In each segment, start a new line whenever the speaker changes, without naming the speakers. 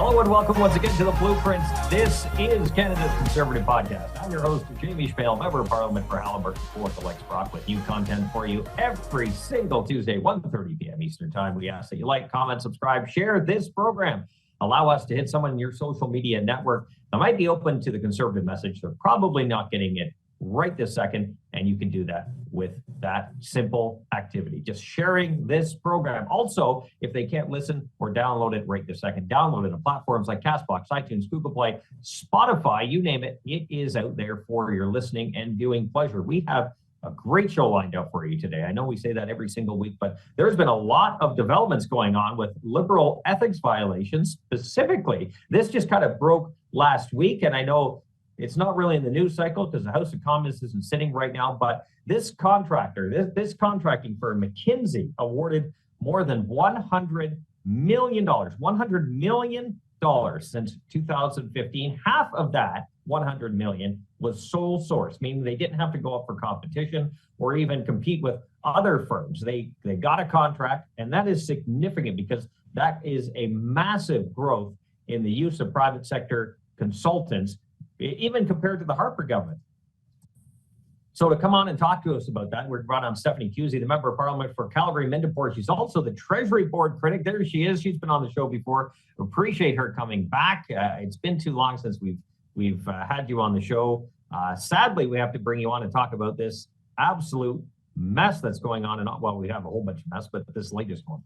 Hello and welcome once again to The Blueprints. This is Canada's Conservative Podcast. I'm your host, Jamie Schmale, Member of Parliament for Haliburton, Fort Alex Brock, with new content for you every single Tuesday, 1:30 p.m. Eastern Time. We ask that you like, comment, subscribe, share this program. Allow us to hit someone in your social media network that might be open to the conservative message. They're probably not getting it right this second, and you can do that with that simple activity, just sharing this program. Also, if they can't listen or download it right this second, download it on platforms like Castbox, iTunes, Google Play, Spotify, you name it. It is out there for your listening and viewing pleasure. We have a great show lined up for you today. I know we say that every single week, but there's been a lot of developments going on with liberal ethics violations. Specifically, this just kind of broke last week, and I know it's not really in the news cycle because the House of Commons isn't sitting right now, but this contractor, this contracting firm, McKinsey, awarded more than $100 million since 2015. Half of that, 100 million, was sole source, meaning they didn't have to go up for competition or even compete with other firms. They got a contract, and that is significant because that is a massive growth in the use of private sector consultants, even compared to the Harper government. So to come on and talk to us about that, we're brought on Stephanie Kusie, the Member of Parliament for Calgary-Mindeport. She's also the Treasury Board critic. There she is. She's been on the show before. Appreciate her coming back. It's been too long since we've had you on the show. Sadly, we have to bring you on and talk about this absolute mess that's going on. And well, we have a whole bunch of mess, but this latest one.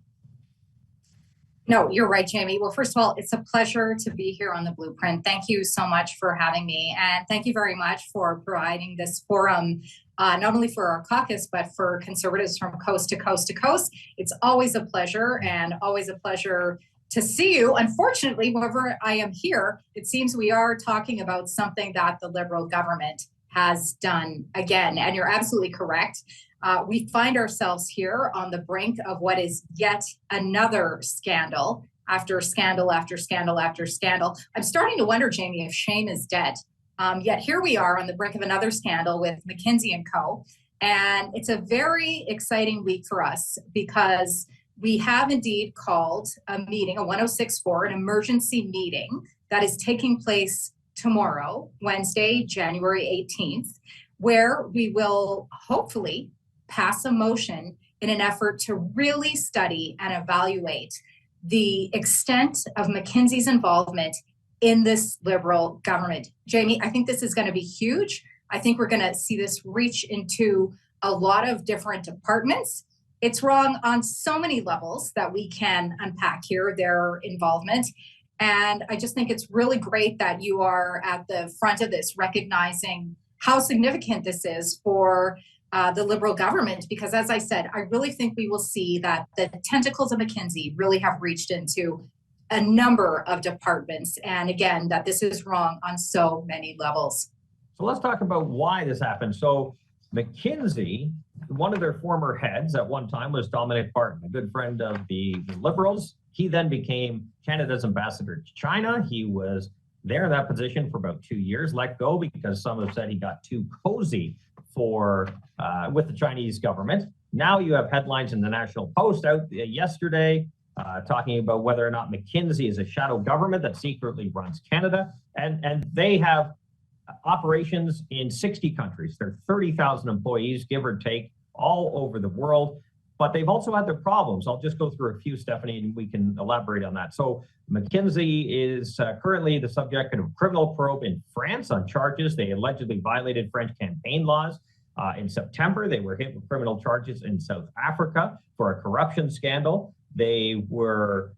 No, you're right, Jamie. Well, first of all, it's a pleasure to be here on The Blueprint. Thank you so much for having me. And thank you very much for providing this forum, not only for our caucus, but for conservatives from coast to coast to coast. It's always a pleasure, and always a pleasure to see you. Unfortunately, wherever I am here, it seems we are talking about something that the Liberal government has done again. And you're absolutely correct. We find ourselves here on the brink of what is yet another scandal after scandal after scandal after scandal. I'm starting to wonder, Jamie, if shame is dead. Yet here we are on the brink of another scandal with McKinsey and Co. And it's a very exciting week for us because we have indeed called a meeting, a 1064, an emergency meeting that is taking place tomorrow, Wednesday, January 18th, where we will hopefully pass a motion in an effort to really study and evaluate the extent of McKinsey's involvement in this Liberal government. Jamie, I think this is going to be huge. I think we're going to see this reach into a lot of different departments. It's wrong on so many levels that we can unpack here, their involvement. And I just think it's really great that you are at the front of this, recognizing how significant this is for the Liberal government, because as I said, I really think we will see that the tentacles of McKinsey really have reached into a number of departments. And again, that this is wrong on so many levels.
So let's talk about why this happened. So McKinsey, one of their former heads at one time was Dominic Barton, a good friend of the Liberals. He then became Canada's ambassador to China. He was there in that position for about 2 years, let go because some have said he got too cozy with the Chinese government. Now you have headlines in the National Post out yesterday talking about whether or not McKinsey is a shadow government that secretly runs Canada. And they have operations in 60 countries. There are 30,000 employees, give or take, all over the world. But they've also had their problems. I'll just go through a few, Stephanie, and we can elaborate on that. So McKinsey is currently the subject of a criminal probe in France on charges. They allegedly violated French campaign laws. In September, they were hit with criminal charges in South Africa for a corruption scandal. They were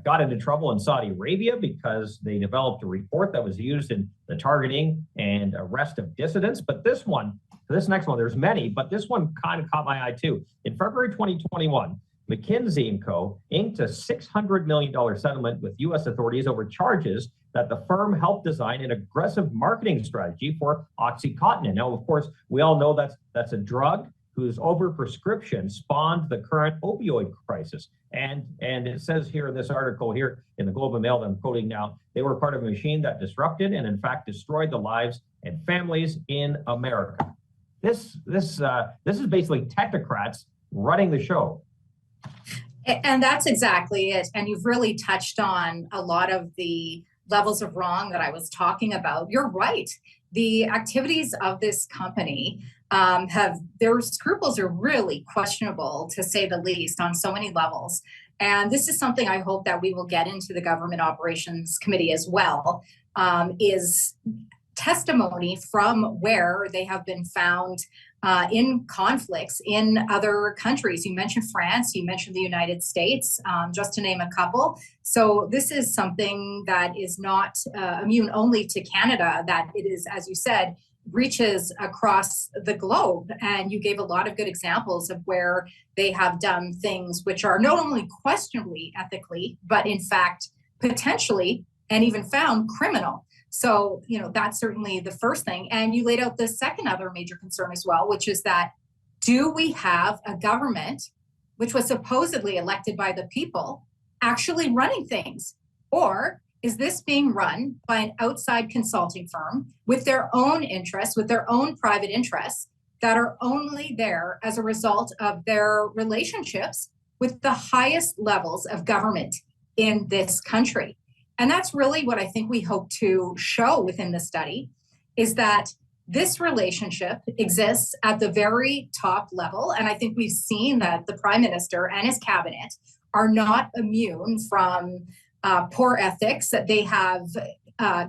got into trouble in Saudi Arabia because they developed a report that was used in the targeting and arrest of dissidents. But this next one, there's many, but this one kind of caught my eye too. In February 2021, McKinsey and Co. inked a $600 million settlement with U.S. authorities over charges that the firm helped design an aggressive marketing strategy for OxyContin. Now, of course, we all know that's a drug whose overprescription spawned the current opioid crisis. And it says here in this article here in the Globe and Mail that I'm quoting now, they were part of a machine that disrupted and in fact destroyed the lives and families in America. This is basically technocrats running the show.
And that's exactly it. And you've really touched on a lot of the levels of wrong that I was talking about. You're right. The activities of this company their scruples are really questionable, to say the least, on so many levels. And this is something I hope that we will get into the Government Operations Committee as well, is testimony from where they have been found in conflicts in other countries. You mentioned France, you mentioned the United States, just to name a couple. So this is something that is not immune only to Canada, that it is, as you said, reaches across the globe. And you gave a lot of good examples of where they have done things which are not only questionably ethically, but in fact, potentially, and even found criminal. So, that's certainly the first thing. And you laid out the second other major concern as well, which is that, do we have a government which was supposedly elected by the people actually running things? Or is this being run by an outside consulting firm with their own interests, with their own private interests, that are only there as a result of their relationships with the highest levels of government in this country? And that's really what I think we hope to show within the study, is that this relationship exists at the very top level. And I think we've seen that the Prime Minister and his cabinet are not immune from poor ethics, that they have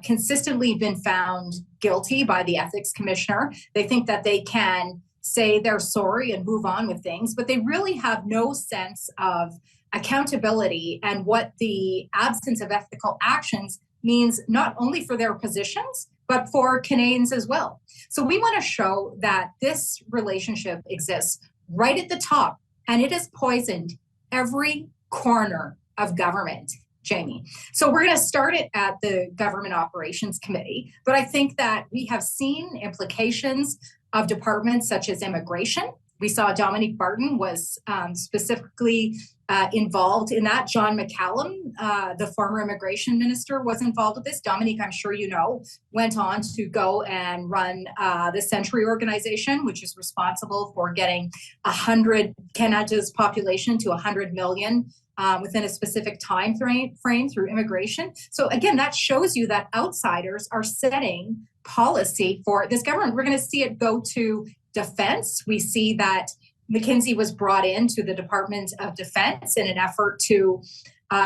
consistently been found guilty by the Ethics Commissioner. They think that they can say they're sorry and move on with things, but they really have no sense of accountability and what the absence of ethical actions means, not only for their positions, but for Canadians as well. So we want to show that this relationship exists right at the top, and it has poisoned every corner of government, Jamie. So we're going to start it at the Government Operations Committee, but I think that we have seen implications of departments such as immigration. We saw Dominique Barton was specifically involved in that. John McCallum, the former immigration minister, was involved with this. Dominique, I'm sure you know, went on to go and run the Century organization, which is responsible for getting Canada's population to 100 million within a specific time frame through immigration. So again, that shows you that outsiders are setting policy for this government. We're going to see it go to defense. We see that McKinsey was brought into the Department of Defense in an effort to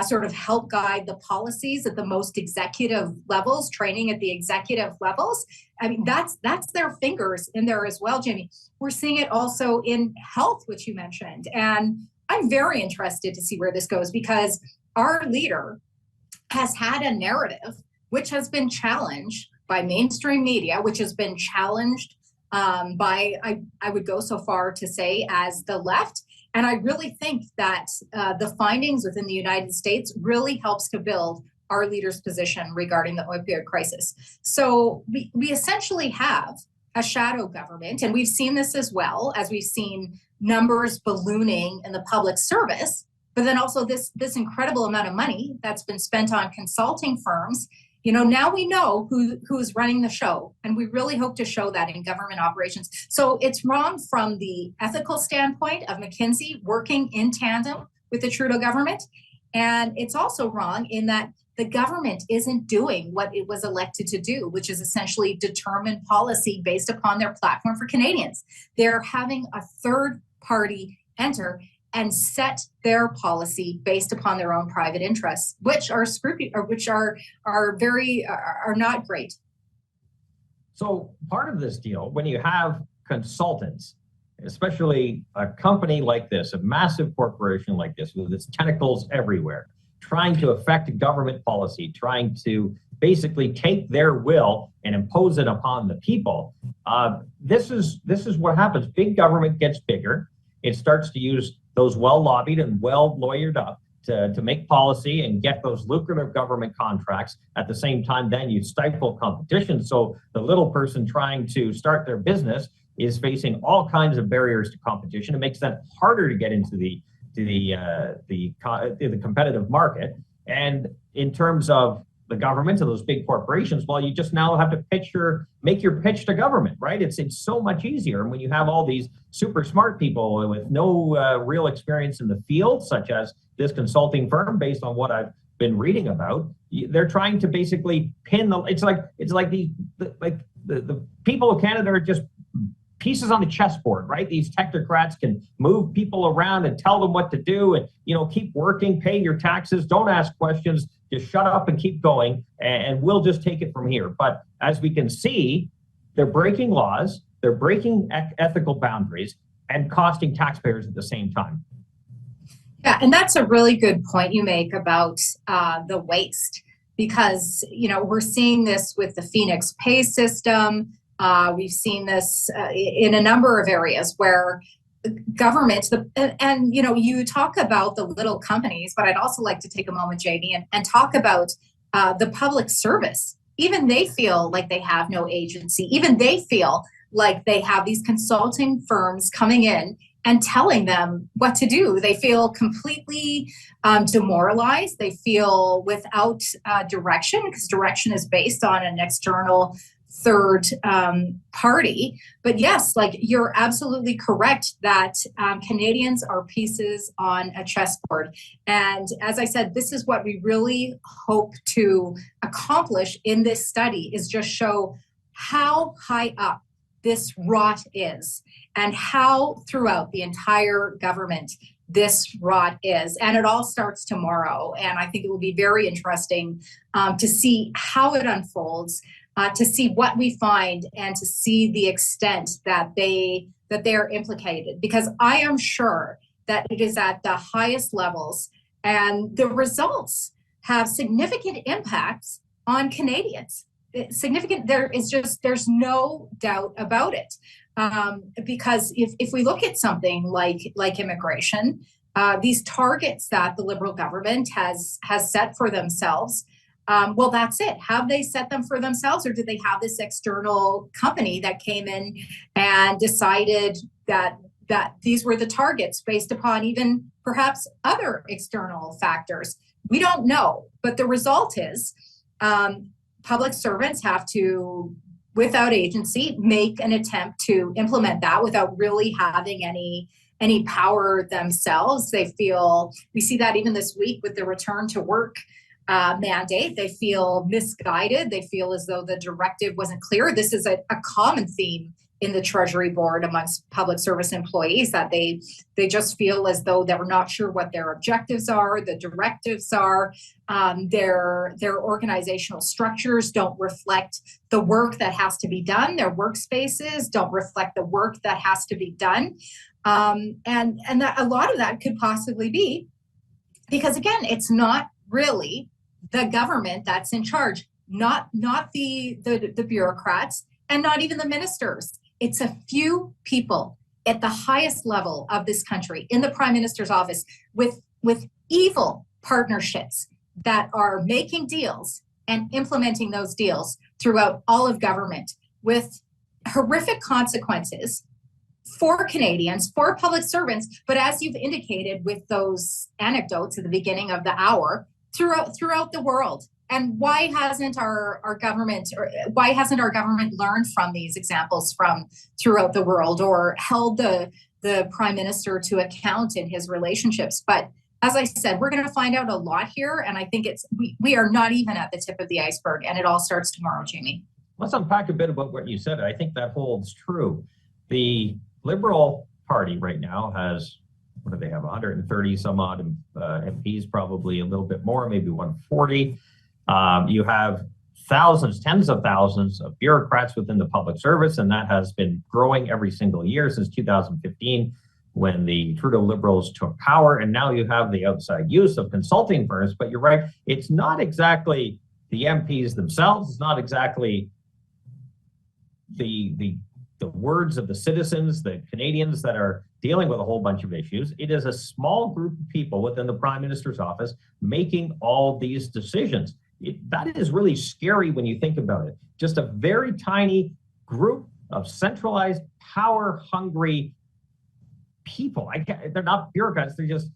sort of help guide the policies at the most executive levels, training at the executive levels. I mean, that's their fingers in there as well, Jamie. We're seeing it also in health, which you mentioned. And I'm very interested to see where this goes, because our leader has had a narrative which has been challenged by mainstream media, which has been challenged by, I would go so far to say, as the left. And I really think that the findings within the United States really helps to build our leader's position regarding the opioid crisis. So we essentially have a shadow government, and we've seen this as well, as we've seen numbers ballooning in the public service, but then also this incredible amount of money that's been spent on consulting firms. Now we know who's running the show, and we really hope to show that in government operations. So it's wrong from the ethical standpoint of McKinsey working in tandem with the Trudeau government. And it's also wrong in that the government isn't doing what it was elected to do, which is essentially determine policy based upon their platform for Canadians. They're having a third party enter and set their policy based upon their own private interests, which are not great.
So part of this deal, when you have consultants, especially a company like this, a massive corporation like this, with its tentacles everywhere, trying to affect government policy, trying to basically take their will and impose it upon the people, this is what happens. Big government gets bigger. It starts to use those well-lobbied and well-lawyered up to make policy and get those lucrative government contracts. At the same time, then you stifle competition. So the little person trying to start their business is facing all kinds of barriers to competition. It makes that harder to get into the competitive market. And in terms of the government, to those big corporations, well, you just now have to make your pitch to government, right? It's so much easier. And when you have all these super smart people with no real experience in the field, such as this consulting firm, based on what I've been reading about, they're trying to basically pin it's like the people of Canada are just pieces on the chessboard, right? These technocrats can move people around and tell them what to do, and keep working, pay your taxes, don't ask questions, just shut up and keep going, and we'll just take it from here. But as we can see, they're breaking laws, they're breaking ethical boundaries, and costing taxpayers at the same time.
Yeah, and that's a really good point you make about the waste, because we're seeing this with the Phoenix pay system. We've seen this in a number of areas where government, you talk about the little companies, but I'd also like to take a moment, Jamie, and talk about the public service. Even they feel like they have no agency. Even they feel like they have these consulting firms coming in and telling them what to do. They feel completely demoralized. They feel without direction, because direction is based on an external third party. But yes, you're absolutely correct that Canadians are pieces on a chessboard. And as I said, this is what we really hope to accomplish in this study, is just show how high up this rot is, and how throughout the entire government this rot is. And it all starts tomorrow. And I think it will be very interesting to see how it unfolds, to see what we find, and to see the extent that they are implicated. Because I am sure that it is at the highest levels, and the results have significant impacts on Canadians. Significant. There's no doubt about it. Because if we look at something like immigration, these targets that the Liberal government has set for themselves, well, that's it. Have they set them for themselves, or did they have this external company that came in and decided that these were the targets based upon even perhaps other external factors? We don't know, but the result is public servants have to, without agency, make an attempt to implement that without really having any power themselves. They feel, we see that even this week with the return to work mandate, they feel misguided. They feel as though the directive wasn't clear. This is a common theme in the Treasury Board amongst public service employees, that they just feel as though they're not sure what their objectives are, the directives are. Their organizational structures don't reflect the work that has to be done. Their workspaces don't reflect the work that has to be done. And that a lot of that could possibly be because, again, it's not really the government that's in charge, not the bureaucrats, and not even the ministers. It's a few people at the highest level of this country, in the Prime Minister's office, with evil partnerships that are making deals and implementing those deals throughout all of government, with horrific consequences for Canadians, for public servants, but as you've indicated with those anecdotes at the beginning of the hour, throughout the world. And why hasn't our government learned from these examples from throughout the world, or held the Prime Minister to account in his relationships? But as I said, we're going to find out a lot here, and I think we are not even at the tip of the iceberg, and it all starts tomorrow, Jamie.
Let's unpack a bit about what you said. I think that holds true. The Liberal Party right now has, what do they have, 130 some odd MPs, probably a little bit more, maybe 140. You have thousands, tens of thousands of bureaucrats within the public service, and that has been growing every single year since 2015, when the Trudeau Liberals took power. And now you have the outside use of consulting firms. But you're right, it's not exactly the MPs themselves. It's not exactly the words of the citizens, the Canadians that are dealing with a whole bunch of issues. It is a small group of people within the Prime Minister's office making all these decisions. That is really scary when you think about it. Just a very tiny group of centralized, power-hungry people. They're not bureaucrats. They're just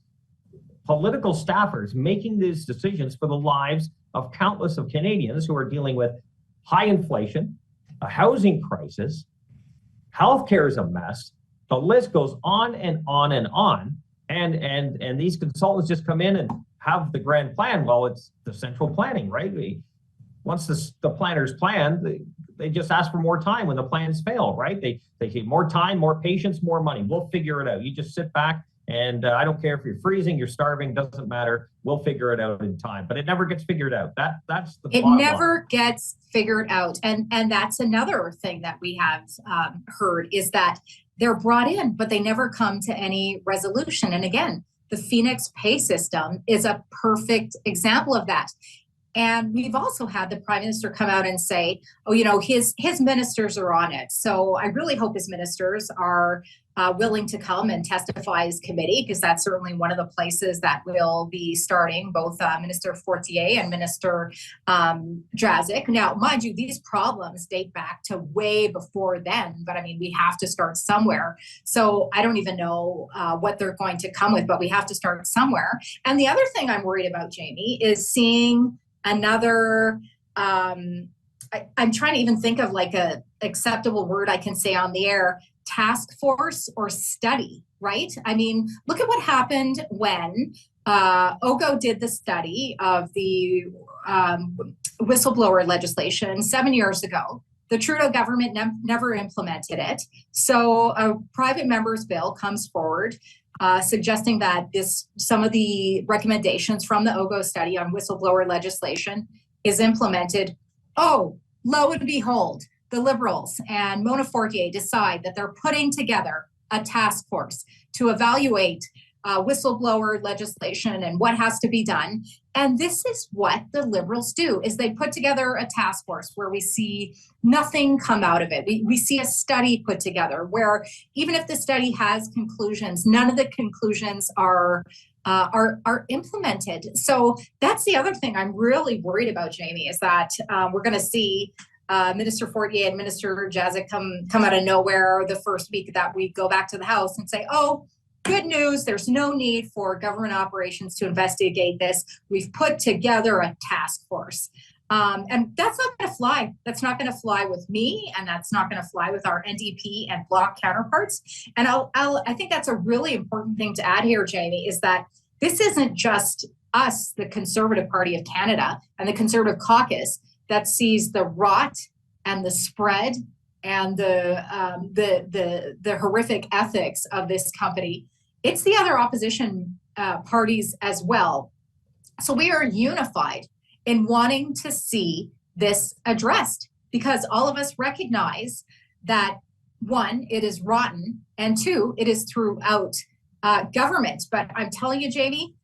political staffers making these decisions for the lives of countless of Canadians who are dealing with high inflation, a housing crisis, healthcare is a mess. The list goes on and on and on. And these consultants just come in and have the grand plan. Well, it's the central planning, right? Once the planners plan, they just ask for more time when the plans fail, right? They say more time, more patience, more money. We'll figure it out. You just sit back and I don't care if you're freezing, you're starving, doesn't matter. We'll figure it out in time. But it never gets figured out. That's the
It never gets figured out. And that's another thing that we have heard is that they're brought in, but they never come to any resolution. And again, the Phoenix pay system is a perfect example of that. And we've also had the Prime Minister come out and say, oh, you know, his ministers are on it. So I really hope his ministers are willing to come and testify as committee, because that's certainly one of the places that will be starting, both Minister Fortier and Minister Jazik. Now, mind you, these problems date back to way before then, but I mean, we have to start somewhere. So I don't even know what they're going to come with, but we have to start somewhere. And the other thing I'm worried about, Jamie, is seeing another, I'm trying to even think of like a acceptable word I can say on the air, task force or study, right? I mean, look at what happened when OGO did the study of the whistleblower legislation 7 years ago. The Trudeau government never implemented it. So a private member's bill comes forward suggesting that some of the recommendations from the OGO study on whistleblower legislation is implemented. Oh, lo and behold, the Liberals and Mona Fortier decide that they're putting together a task force to evaluate whistleblower legislation and what has to be done. And this is what the Liberals do, is they put together a task force where we see nothing come out of it. We see a study put together where even if the study has conclusions, none of the conclusions are implemented. So that's the other thing I'm really worried about, Jamie, is that we're going to see Minister Fortier and Minister Jazik come out of nowhere the first week that we go back to the House and say, oh, good news, there's no need for government operations to investigate this. We've put together a task force. And that's not going to fly. That's not going to fly with me, and that's not going to fly with our NDP and Bloc counterparts. And I think that's a really important thing to add here, Jamie, is that this isn't just us, the Conservative Party of Canada and the Conservative Caucus, that sees the rot and the spread and the horrific ethics of this company. It's the other opposition parties as well. So we are unified in wanting to see this addressed, because all of us recognize that, one, it is rotten, and two, it is throughout government. But I'm telling you, Jamie,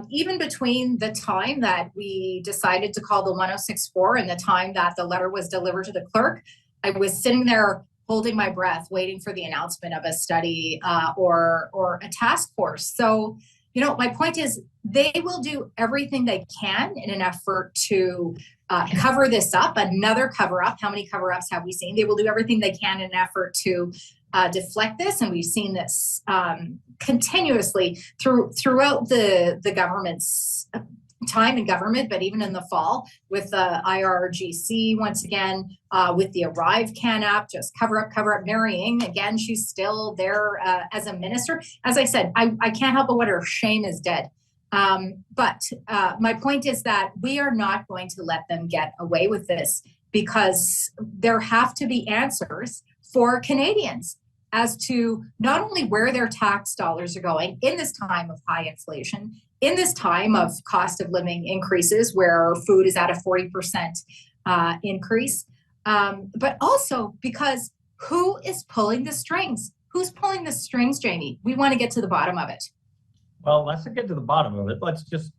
even between the time that we decided to call the 1064 and the time that the letter was delivered to the clerk, I was sitting there holding my breath, waiting for the announcement of a study or a task force. So, you know, my point is they will do everything they can in an effort to cover this up, another cover up. How many cover ups have we seen? They will do everything they can in an effort to deflect this. And we've seen this continuously throughout the government's time in government, but even in the fall with the IRGC, once again, with the Arrive Can app, just cover up, marrying. Again, she's still there as a minister. As I said, I can't help but wonder if shame is dead. But my point is that we are not going to let them get away with this, because there have to be answers for Canadians as to not only where their tax dollars are going in this time of high inflation, in this time of cost of living increases where food is at a 40% increase, but also because who is pulling the strings? Who's pulling the strings, Jamie? We want to get to the bottom of it.
Well, let's get to the bottom of it. Let's just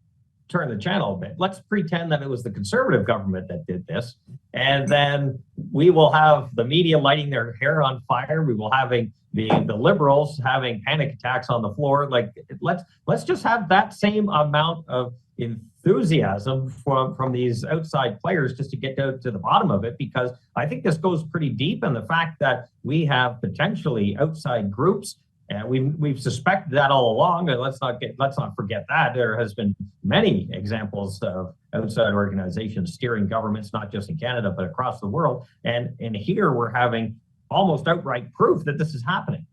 turn the channel a bit. Let's pretend that it was the Conservative government that did this, and then we will have the media lighting their hair on fire. We will having the Liberals having panic attacks on the floor. Like, let's just have that same amount of enthusiasm from these outside players just to get to the bottom of it, because I think this goes pretty deep in the fact that we have potentially outside groups And we've suspected that all along, and let's not forget that there has been many examples of outside organizations steering governments, not just in Canada but across the world. And here we're having almost outright proof that this is happening.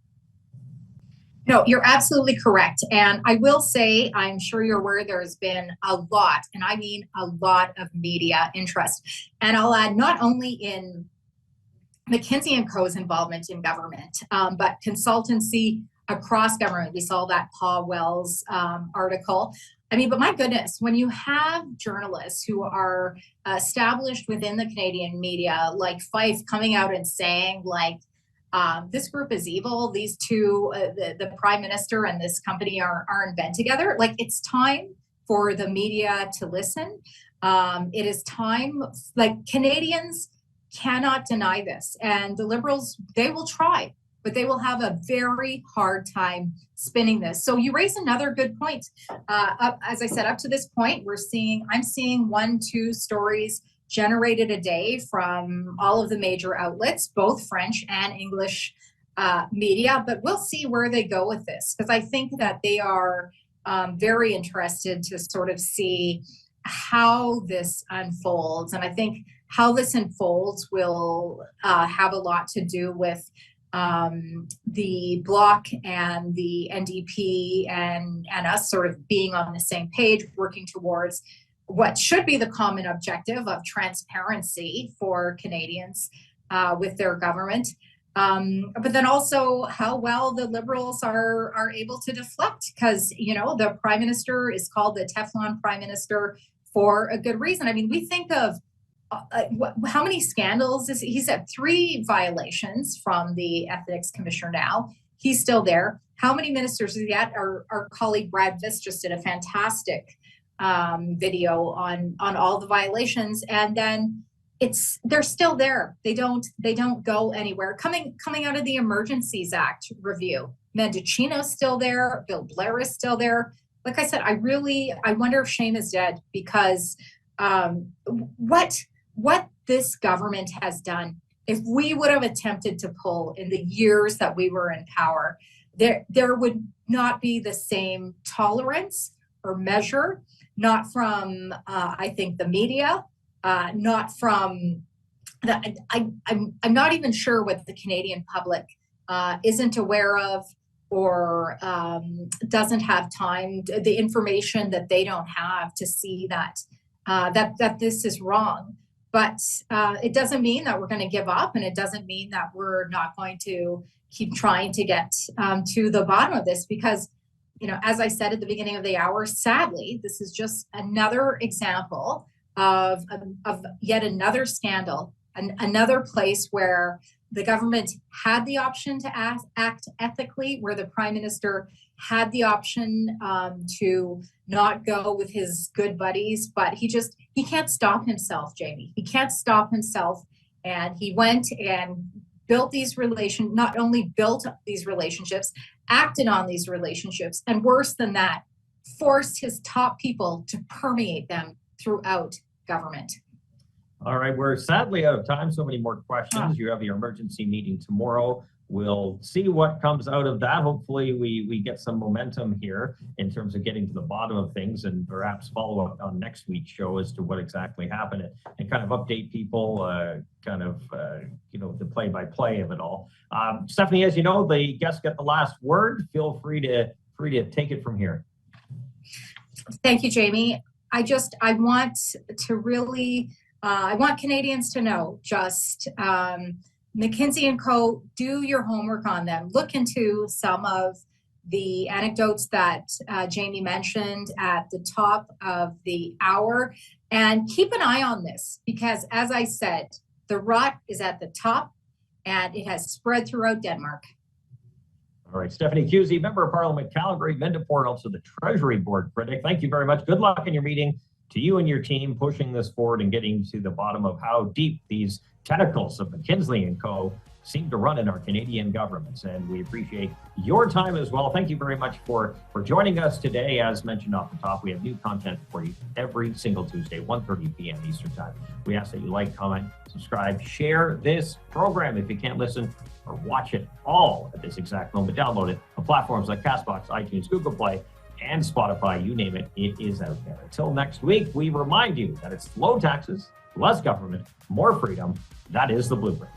No, you're absolutely correct. And I will say, I'm sure you're aware there's been a lot, and I mean a lot of media interest. And I'll add not only in McKinsey & Co.'s involvement in government, but consultancy across government. We saw that Paul Wells article. I mean, but my goodness, when you have journalists who are established within the Canadian media, like Fife, coming out and saying, like, this group is evil, these two, the Prime Minister and this company are in bed together, like, it's time for the media to listen. It is time, like, Canadians cannot deny this. And the Liberals, they will try, but they will have a very hard time spinning this. So you raise another good point. As I said, up to this point, I'm seeing 1-2 stories generated a day from all of the major outlets, both French and English media, but we'll see where they go with this, because I think that they are very interested to sort of see how this unfolds. And I think how this unfolds will have a lot to do with the Bloc and the NDP and us sort of being on the same page, working towards what should be the common objective of transparency for Canadians with their government. But then also how well the Liberals are able to deflect, because, you know, the Prime Minister is called the Teflon Prime Minister for a good reason. I mean, we think of how many scandals he's had 3 violations from the Ethics Commissioner now. He's still there. How many ministers is he at? Our colleague Brad Viss just did a fantastic video on all the violations, and then they're still there. They don't go anywhere. Coming out of the Emergencies Act review, Mendocino's still there, Bill Blair is still there. Like I said, I wonder if shame is dead, because what this government has done, if we would have attempted to pull in the years that we were in power, there would not be the same tolerance or measure, not from I think the media, not from the, I'm not even sure what the Canadian public isn't aware of, or doesn't have time, the information that they don't have to see that that this is wrong. But it doesn't mean that we're going to give up, and it doesn't mean that we're not going to keep trying to get to the bottom of this, because, you know, as I said at the beginning of the hour, sadly, this is just another example of yet another scandal, another place where the government had the option to act ethically, where the Prime Minister had the option to not go with his good buddies, but he can't stop himself, Jamie. He can't stop himself. And he went and built these not only built these relationships, acted on these relationships, and worse than that, forced his top people to permeate them throughout government.
All right, we're sadly out of time. So many more questions. You have your emergency meeting tomorrow. We'll see what comes out of that. Hopefully we get some momentum here in terms of getting to the bottom of things, and perhaps follow up on next week's show as to what exactly happened, and kind of update people, you know, the play-by-play of it all. Stephanie, as you know, the guests get the last word. Feel free to take it from here.
Thank you, Jamie. I want to really, I want Canadians to know just McKinsey & Co., do your homework on them. Look into some of the anecdotes that Jamie mentioned at the top of the hour, and keep an eye on this, because as I said, the rot is at the top and it has spread throughout Denmark.
All right, Stephanie Kusie, Member of Parliament, Calgary, Mendiport, also the Treasury Board critic. Thank you very much. Good luck in your meeting to you and your team, pushing this forward and getting to the bottom of how deep these tentacles of McKinsey and Co. seem to run in our Canadian governments, and we appreciate your time as well. Thank you very much for joining us today. As mentioned off the top, we have new content for you every single Tuesday, 1:30 p.m. Eastern Time. We ask that you like, comment, subscribe, share this program if you can't listen or watch it all at this exact moment. Download it on platforms like CastBox, iTunes, Google Play, and Spotify. You name it, it is out there. Until next week, we remind you that it's low taxes, less government, more freedom. That is the blueprint.